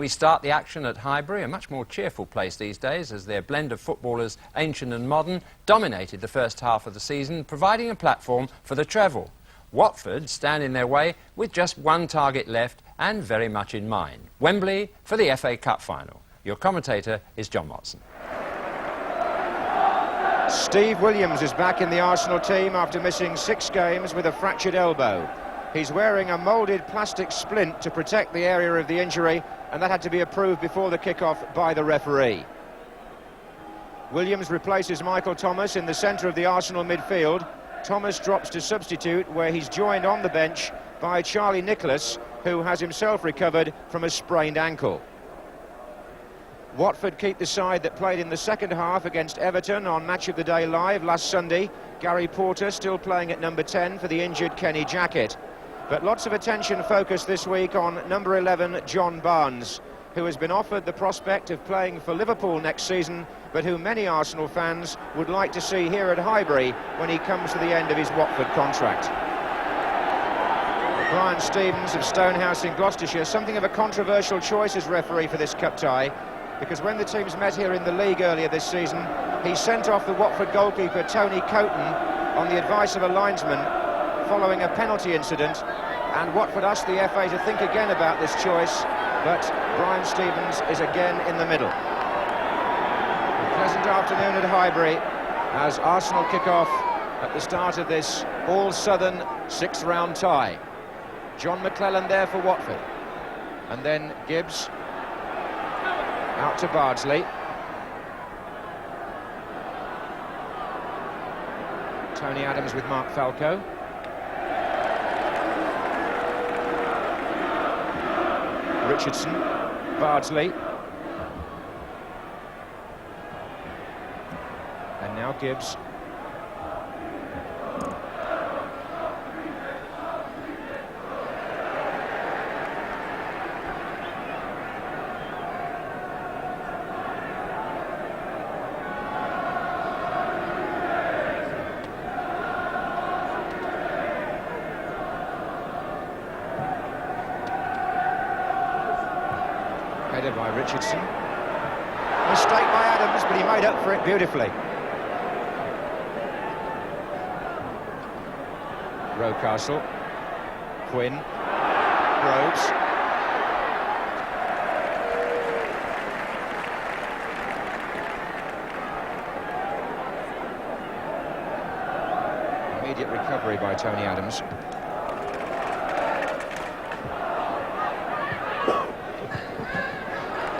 We start the action at Highbury, a much more cheerful place these days, as their blend of footballers, ancient and modern, dominated the first half of the season, providing a platform for the treble. Watford stand in their way with just one target left and very much in mind. Wembley for the FA Cup final. Your commentator is John Watson. Steve Williams is back in the Arsenal team after missing 6 games with a fractured elbow. He's wearing a moulded plastic splint to protect the area of the injury, and that had to be approved before the kick-off by the referee. Williams replaces Michael Thomas in the centre of the Arsenal midfield. Thomas drops to substitute, where he's joined on the bench by Charlie Nicholas, who has himself recovered from a sprained ankle. Watford keep the side that played in the second half against Everton on Match of the Day Live last Sunday. Gary Porter still playing at number 10 for the injured Kenny Jackett. But lots of attention focused this week on number 11, John Barnes, who has been offered the prospect of playing for Liverpool next season, but who many Arsenal fans would like to see here at Highbury when he comes to the end of his Watford contract. Brian Stevens of Stonehouse in Gloucestershire, something of a controversial choice as referee for this cup tie, because when the teams met here in the league earlier this season, he sent off the Watford goalkeeper Tony Coton on the advice of a linesman following a penalty incident, and Watford asked the FA to think again about this choice, but Brian Stevens is again in the middle. A pleasant afternoon at Highbury as Arsenal kick off at the start of this all-Southern 6th round tie. John McClelland there for Watford, and then Gibbs out to Bardsley. Tony Adams with Mark Falco. Richardson, Bardsley, and now Gibbs. Headed by Richardson. Mistake by Adams, but he made up for it beautifully. Rocastle, Quinn, Groves. Immediate recovery by Tony Adams.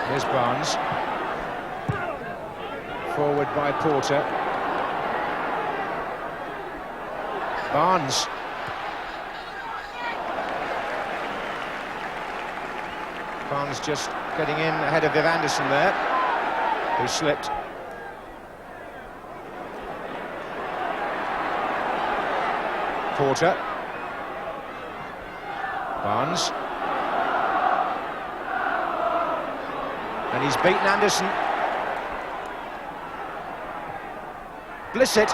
Here's Barnes. Forward by Porter. Barnes. Barnes just getting in ahead of Viv Anderson there, who slipped. Porter. Barnes. And he's beaten Anderson. Blissett.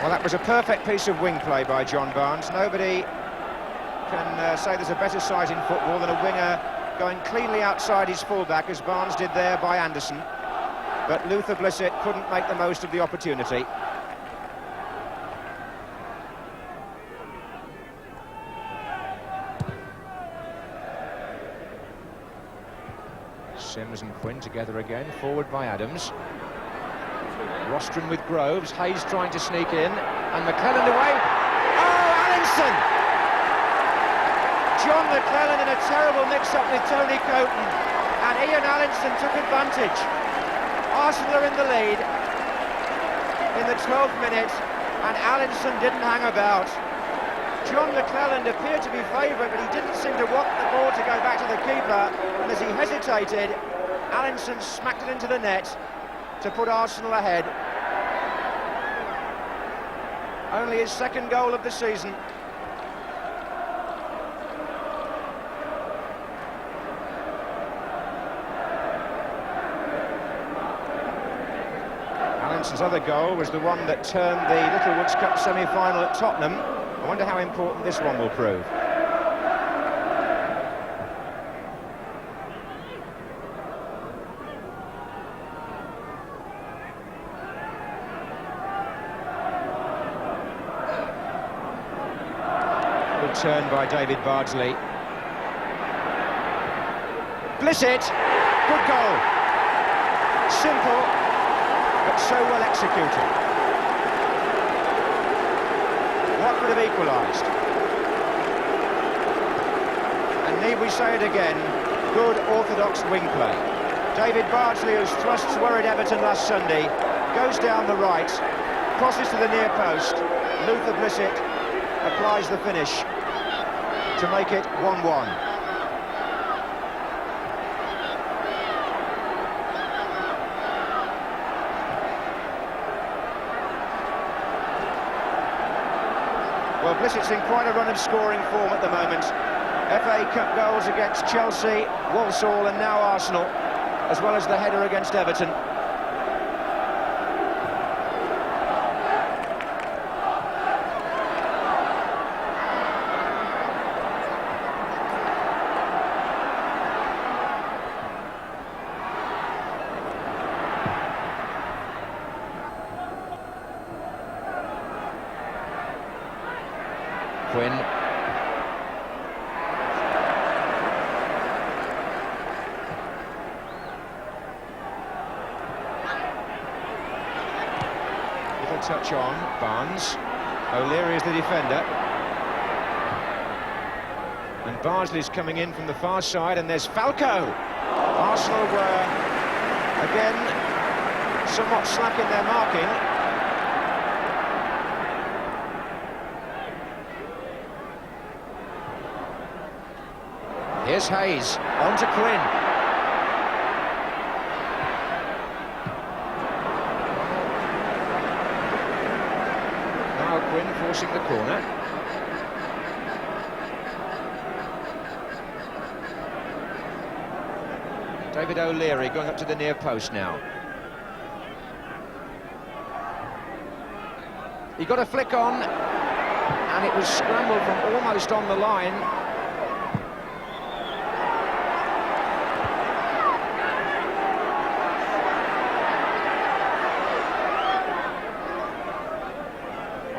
Well, that was a perfect piece of wing play by John Barnes. Nobody can say there's a better sight in football than a winger going cleanly outside his fullback, as Barnes did there by Anderson. But Luther Blissett couldn't make the most of the opportunity. Sims and Quinn together again, forward by Adams. Rostron with Groves, Hayes trying to sneak in, and McClelland away. Oh, Allinson! John McClelland in a terrible mix-up with Tony Coton, and Ian Allinson took advantage. Arsenal are in the lead in the 12th minute, and Allinson didn't hang about. John McClelland appeared to be favourite, but he didn't seem to want the ball to go back to the keeper, and as he hesitated, Allinson smacked it into the net to put Arsenal ahead. Only his second goal of the season. Edison's other goal was the one that turned the Littlewoods Cup semi-final at Tottenham. I wonder how important this one will prove. Good turn by David Bardsley. Blissett, good goal. Simple, but so well executed. Watford have equalised. And need we say it again, good orthodox wing play. David Bardsley, whose thrusts worried Everton last Sunday, goes down the right, crosses to the near post. Luther Blissett applies the finish to make it 1-1. Well, Blissett's in quite a run of scoring form at the moment. FA Cup goals against Chelsea, Walsall and now Arsenal, as well as the header against Everton. Quinn. Little touch on, Barnes. O'Leary is the defender. And Bardsley's coming in from the far side, and there's Falco. Arsenal were, again, somewhat slack in their marking. Here's Hayes, on to Quinn. Now Quinn forcing the corner. David O'Leary going up to the near post now. He got a flick on, and it was scrambled from almost on the line.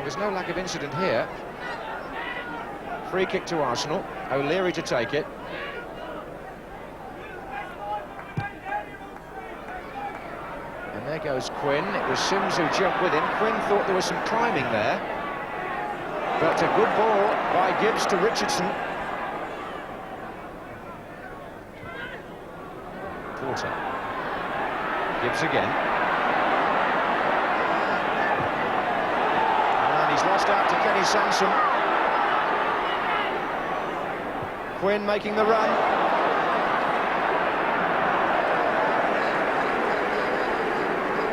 There's no lack of incident here. Free kick to Arsenal. O'Leary to take it. And there goes Quinn. It was Sims who jumped with him. Quinn thought there was some climbing there. But a good ball by Gibbs to Richardson. Porter. Gibbs again. He's lost out to Kenny Sansom. Quinn making the run.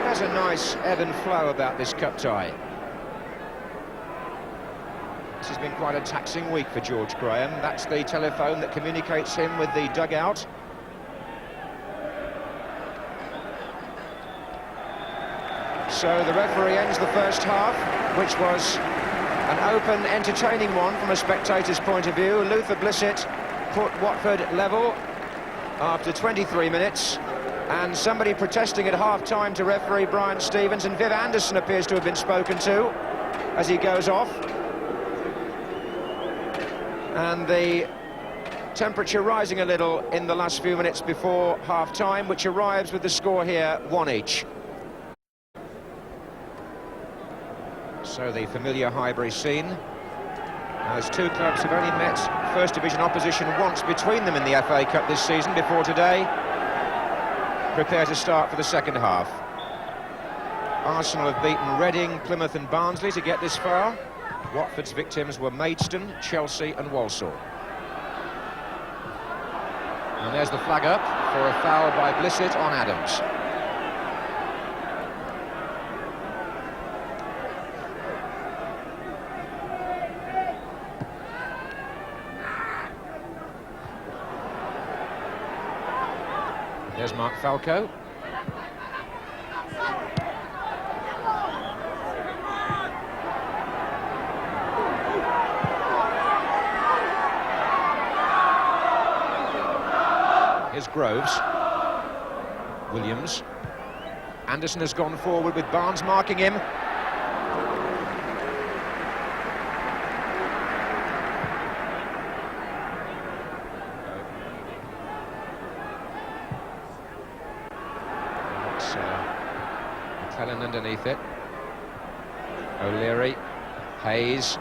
There's a nice ebb and flow about this cup tie. This has been quite a taxing week for George Graham. That's the telephone that communicates him with the dugout. So the referee ends the first half, which was an open, entertaining one from a spectator's point of view. Luther Blissett put Watford level after 23 minutes, and somebody protesting at half-time to referee Brian Stevens, and Viv Anderson appears to have been spoken to as he goes off. And the temperature rising a little in the last few minutes before half-time, which arrives with the score here 1-each. So the familiar Highbury scene, as two clubs have only met First Division opposition once between them in the FA Cup this season before today. Prepare to start for the second half. Arsenal have beaten Reading, Plymouth and Barnsley to get this far. Watford's victims were Maidstone, Chelsea and Walsall. And there's the flag up for a foul by Blissett on Adams. There's Mark Falco. Groves. Williams. Anderson has gone forward with Barnes marking him. McClellan underneath it. O'Leary, Hayes.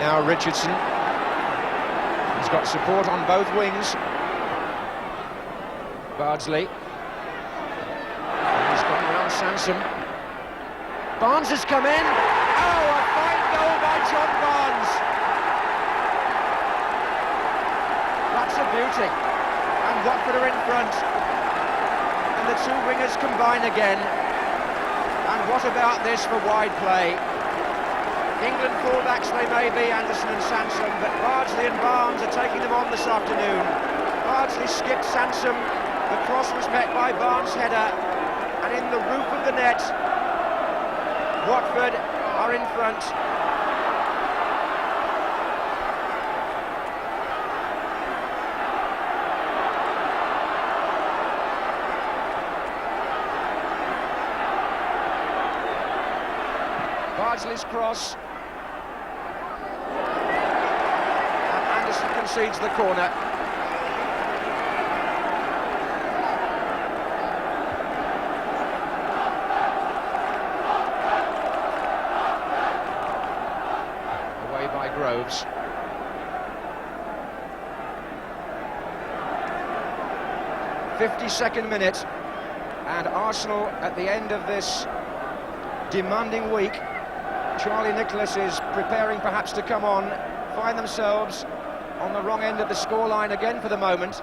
Now Richardson. He's got support on both wings. Bardsley. And he's gone around Sansom. Barnes has come in. Oh, a fine goal by John Barnes. That's a beauty. And Watford are in front. And the two wingers combine again. And what about this for wide play? England fullbacks they may be, Anderson and Sansom, but Bardsley and Barnes are taking them on this afternoon. Bardsley skipped Sansom, the cross was met by Barnes' header, and in the roof of the net, Watford are in front. Bardsley's cross. Concedes the corner. Away by Groves. "52nd minute, and Arsenal at the end of this demanding week. Charlie Nicholas is preparing perhaps to come on, find themselves on the wrong end of the scoreline again for the moment.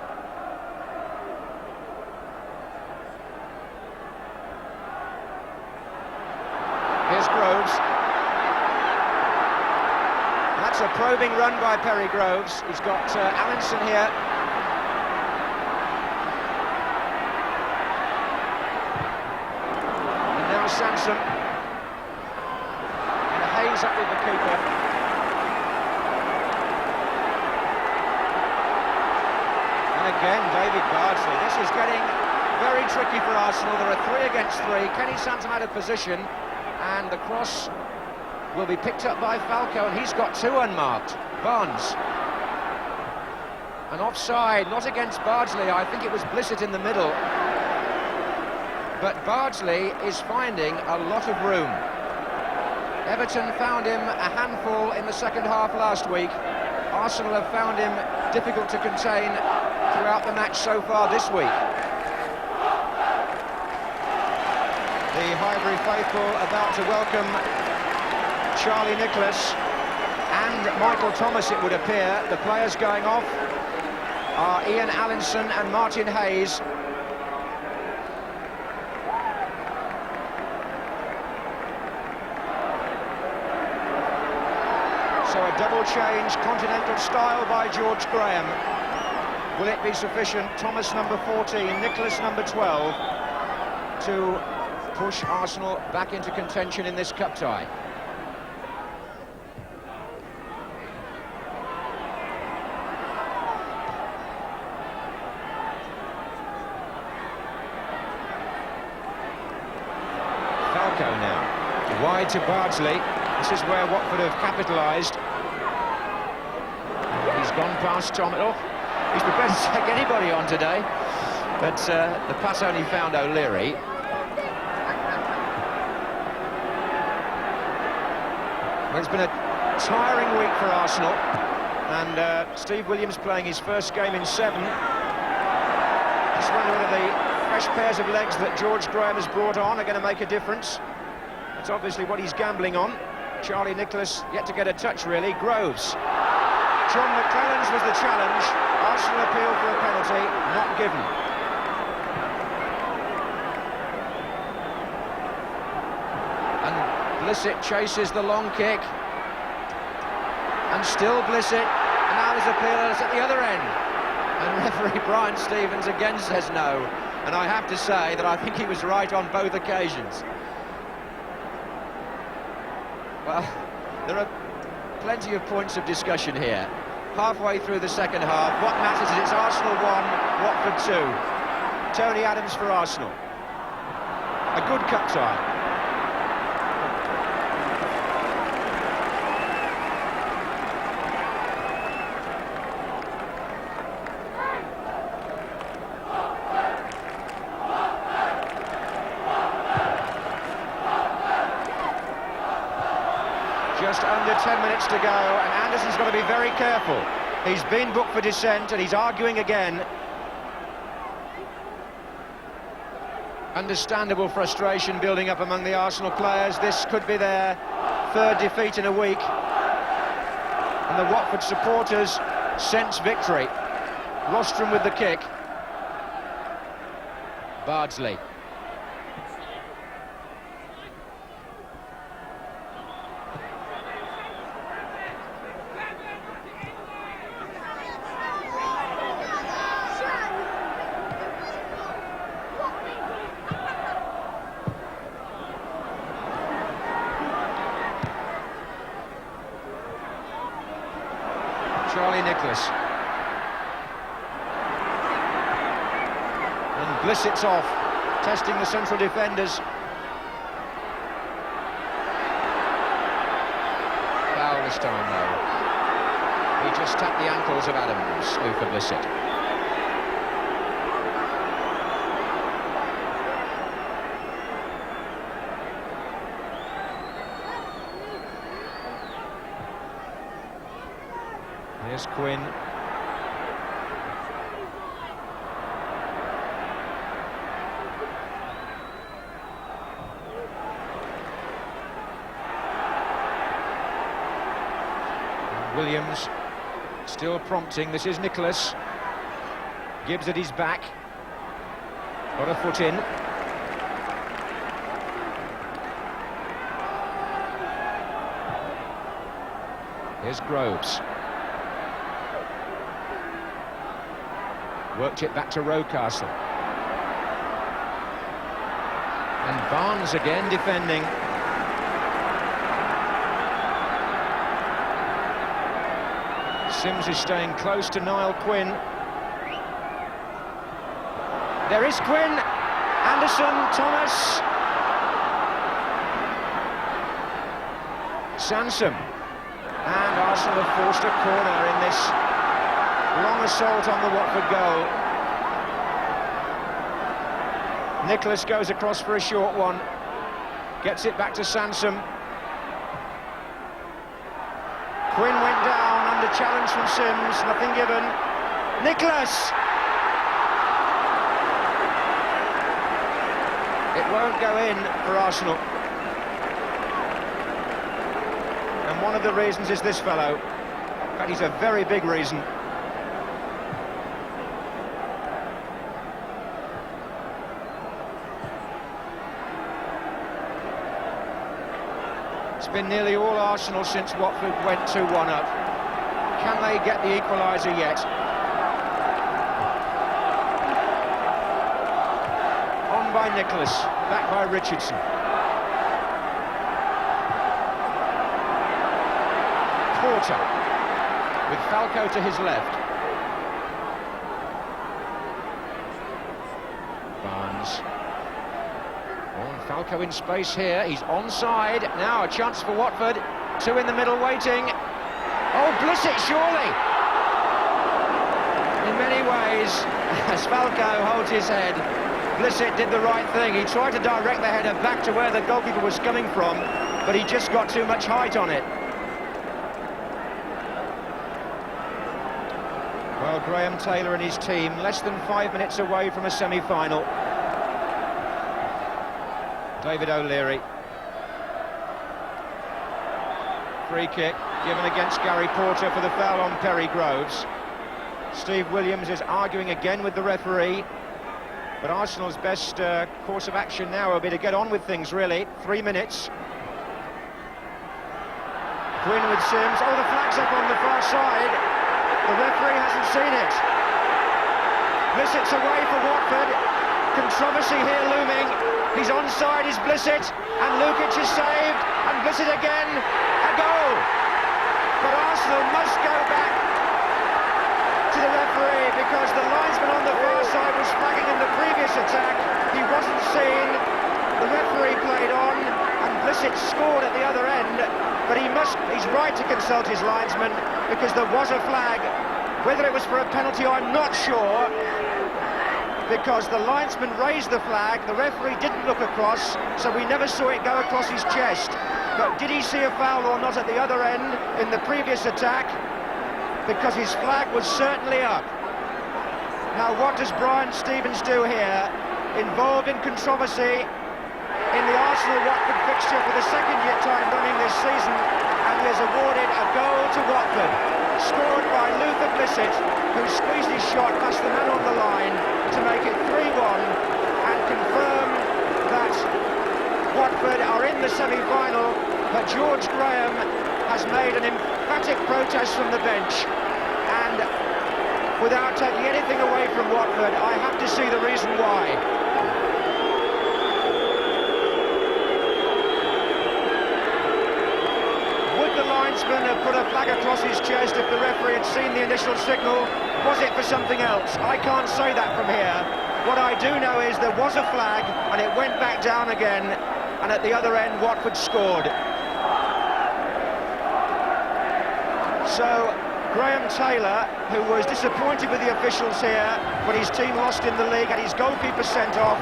Here's Groves. That's a probing run by Perry Groves. He's got Allinson here. And now Sansom. And Hayes up with the keeper. Again, David Bardsley. This is getting very tricky for Arsenal. There are 3 against 3. Kenny Sansom out of position, and the cross will be picked up by Falco, and he's got 2 unmarked. Barnes. An offside, not against Bardsley. I think it was Blissett in the middle. But Bardsley is finding a lot of room. Everton found him a handful in the second half last week. Arsenal have found him difficult to contain throughout the match so far this week. The Highbury faithful about to welcome Charlie Nicholas and Michael Thomas, it would appear. The players going off are Ian Allinson and Martin Hayes. So a double change, continental style by George Graham. Will it be sufficient? Thomas number 14, Nicholas number 12, to push Arsenal back into contention in this cup tie. Falco now, wide to Bardsley. This is where Watford have capitalised. He's gone past Thomas. Oh, he's prepared to take anybody on today, but the pass only found O'Leary. Well, it's been a tiring week for Arsenal, and Steve Williams playing his first game in 7. Just wonder whether the fresh pairs of legs that George Graham has brought on are going to make a difference. It's obviously what he's gambling on. Charlie Nicholas yet to get a touch, really. Groves. John McClellan's was the challenge. Arsenal appeal for a penalty, not given. And Blissett chases the long kick. And still Blissett. And now there's appeals at the other end. And referee Brian Stevens again says no. And I have to say that I think he was right on both occasions. Well, there are plenty of points of discussion here. Halfway through the second half, what matters is it's Arsenal 1, Watford 2. Tony Adams for Arsenal. A good cup tie. Just under 10 minutes to go, and Anderson's got to be very careful. He's been booked for dissent, and he's arguing again. Understandable frustration building up among the Arsenal players. This could be their third defeat in a week. And the Watford supporters sense victory. Rostrom with the kick. Bardsley. Charlie Nicholas. And Blissett's off, testing the central defenders. Foul this time, though. He just tapped the ankles of Adams, Ufa Blissett. Here's Quinn. And Williams still prompting. This is Nicholas. Gibbs at his back. Got a foot in. Here's Groves. Worked it back to Rocastle. And Barnes again defending. Sims is staying close to Niall Quinn. There is Quinn. Anderson, Thomas. Sansom. And Arsenal have forced a corner in this long assault on the Watford goal. Nicholas goes across for a short one. Gets it back to Sansom. Quinn went down under challenge from Sims. Nothing given. Nicholas! It won't go in for Arsenal. And one of the reasons is this fellow. In fact, he's a very big reason. It's been nearly all Arsenal since Watford went 2-1 up. Can they get the equaliser yet? On by Nicholas, back by Richardson. Porter, with Falco to his left. Barnes. Falco in space here, he's onside. Now a chance for Watford. Two in the middle waiting. Oh, Blissett, surely! In many ways, as Falco holds his head, Blissett did the right thing. He tried to direct the header back to where the goalkeeper was coming from, but he just got too much height on it. Well, Graham Taylor and his team less than 5 minutes away from a semi-final. David O'Leary. Free kick given against Gary Porter for the foul on Perry Groves. Steve Williams is arguing again with the referee. But Arsenal's best course of action now will be to get on with things, really. 3 minutes. Quinn with Sims. Oh, the flag's up on the far side. The referee hasn't seen it. Blissett's away for Watford. Controversy here looming. He's onside, is Blissett, and Lukic is saved, and Blissett again, a goal! But Arsenal must go back to the referee because the linesman on the far side was flagging in the previous attack. He wasn't seen. The referee played on, and Blissett scored at the other end. But he's right to consult his linesman because there was a flag. Whether it was for a penalty, I'm not sure, because the linesman raised the flag, the referee didn't look across, so we never saw it go across his chest. But did he see a foul or not at the other end in the previous attack? Because his flag was certainly up. Now what does Brian Stevens do here? Involved in controversy in the Arsenal-Watford fixture for the second time running this season, and he has awarded a goal to Watford, scored by Luther Blissett, who squeezed his shot past the man on the line to make it 3-1 and confirm that Watford are in the semi-final. But George Graham has made an emphatic protest from the bench, and without taking anything away from Watford, I have to see the reason why. Would the linesman have put a flag across his chest if the referee had seen the initial signal? Was it for something else? I can't say that from here. What I do know is there was a flag and it went back down again, and at the other end Watford scored. So Graham Taylor, who was disappointed with the officials here when his team lost in the league, had his goalkeeper sent off.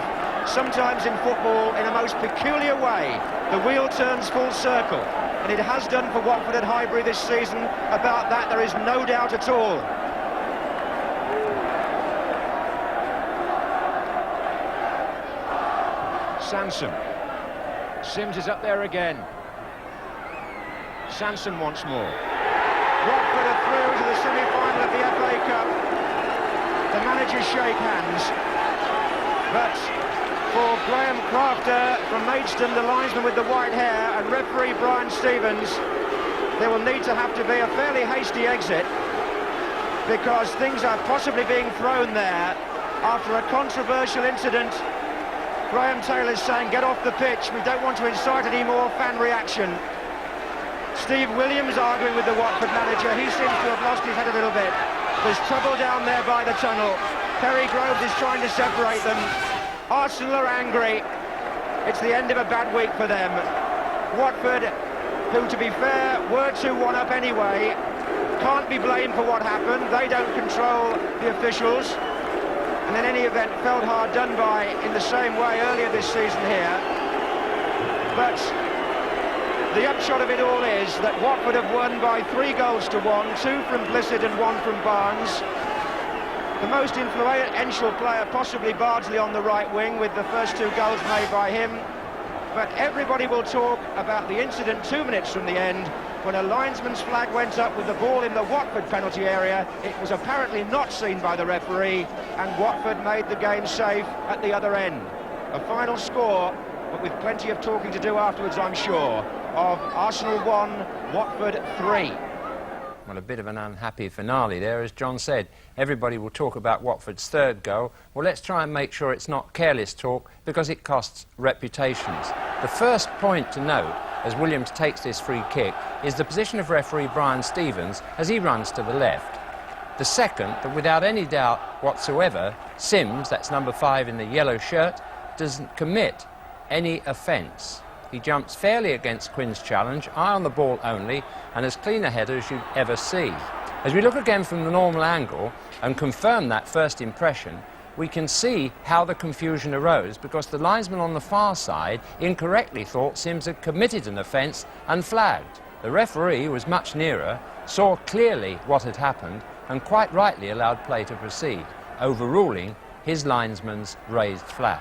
Sometimes in football, in a most peculiar way, the wheel turns full circle, and it has done for Watford at Highbury this season. About that there is no doubt at all. Sanson. Sims is up there again. Sanson once more. Watford are through to the semi-final of the FA Cup. The managers shake hands. But for Graham Crafter from Maidstone, the linesman with the white hair, and referee Brian Stevens, there will need to have to be a fairly hasty exit, because things are possibly being thrown there after a controversial incident. Graham Taylor's saying, get off the pitch, we don't want to incite any more fan reaction. Steve Williams arguing with the Watford manager. He seems to have lost his head a little bit. There's trouble down there by the tunnel. Terry Groves is trying to separate them. Arsenal are angry. It's the end of a bad week for them. Watford, who to be fair were 2-1 up anyway, can't be blamed for what happened. They don't control the officials, and in any event felt hard done by in the same way earlier this season here. But the upshot of it all is that Watford have won by 3-1, 2 from Blissett and 1 from Barnes. The most influential player possibly Bardsley on the right wing, with the first 2 goals made by him. But everybody will talk about the incident 2 minutes from the end, when a linesman's flag went up with the ball in the Watford penalty area. It was apparently not seen by the referee, and Watford made the game safe at the other end. A final score, but with plenty of talking to do afterwards, I'm sure, of Arsenal 1, Watford 3. Well, a bit of an unhappy finale there, as John said. Everybody will talk about Watford's 3rd goal. Well, let's try and make sure it's not careless talk, because it costs reputations. The first point to note, as Williams takes this free kick, is the position of referee Brian Stevens as he runs to the left. The second, that without any doubt whatsoever, Sims, that's number 5 in the yellow shirt, doesn't commit any offence. He jumps fairly against Quinn's challenge, eye on the ball only, and as clean a header as you'd ever see. As we look again from the normal angle and confirm that first impression, we can see how the confusion arose, because the linesman on the far side incorrectly thought Sims had committed an offence and flagged. The referee was much nearer, saw clearly what had happened, and quite rightly allowed play to proceed, overruling his linesman's raised flag.